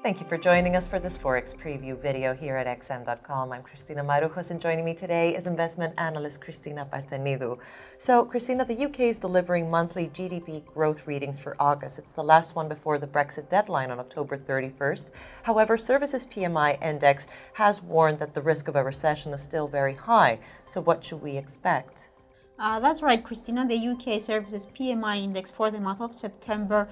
Thank you for joining us for this Forex Preview video here at xm.com. I'm Cristina Marujos, and joining me today is investment analyst Cristina Parthenidu. So, Cristina, the UK is delivering monthly GDP growth readings for August. It's the last one before the Brexit deadline on October 31st. However, Services PMI index has warned that the risk of a recession is still very high. So what should we expect? That's right, Christina. The UK Services PMI index for the month of September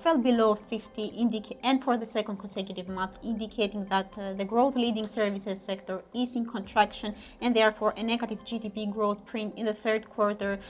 fell below 50, and for the second consecutive month, indicating that the growth leading services sector is in contraction, and therefore a negative GDP growth print in the third quarter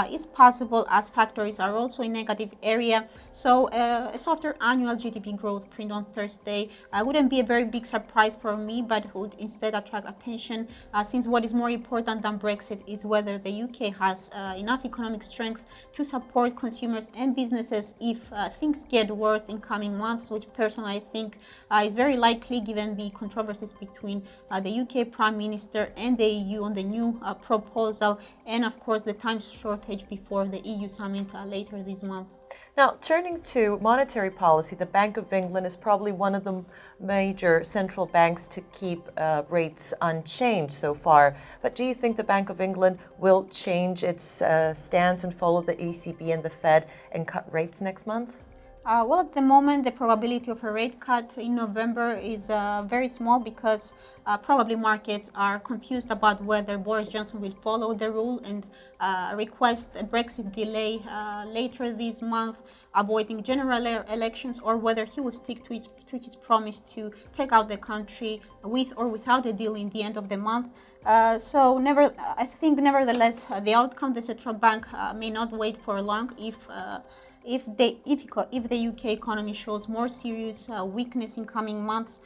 is possible, as factories are also in negative area. So a softer annual GDP growth print on Thursday wouldn't be a very big surprise for me, but would instead attract attention, since what is more important than Brexit is whether the UK has enough economic strength to support consumers and businesses if things get worse in coming months, which personally I think is very likely given the controversies between the UK Prime Minister and the EU on the new proposal, and of course the time shortage before the EU summit later this month. Now, turning to monetary policy, the Bank of England is probably one of the major central banks to keep rates unchanged so far. But do you think the Bank of England will change its stance and follow the ECB and the Fed and cut rates next month? Well, at the moment, the probability of a rate cut in November is very small because probably markets are confused about whether Boris Johnson will follow the rule and request a Brexit delay later this month, avoiding general elections, or whether he will stick to his promise to take out the country with or without a deal in the end of the month. I think nevertheless, the outcome, the central bank may not wait for long if the UK economy shows more serious weakness in coming months.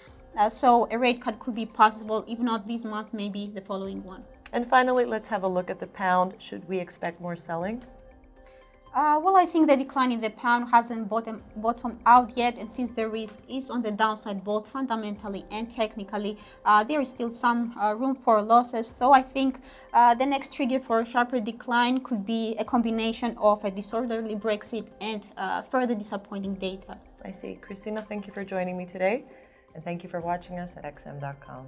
So a rate cut could be possible, if not this month, maybe the following one. And finally, let's have a look at the pound. Should we expect more selling? Well, I think the decline in the pound hasn't bottomed out yet, and since the risk is on the downside both fundamentally and technically, there is still some room for losses. Though I think the next trigger for a sharper decline could be a combination of a disorderly Brexit and further disappointing data. I see. Cristina, thank you for joining me today, and thank you for watching us at xm.com.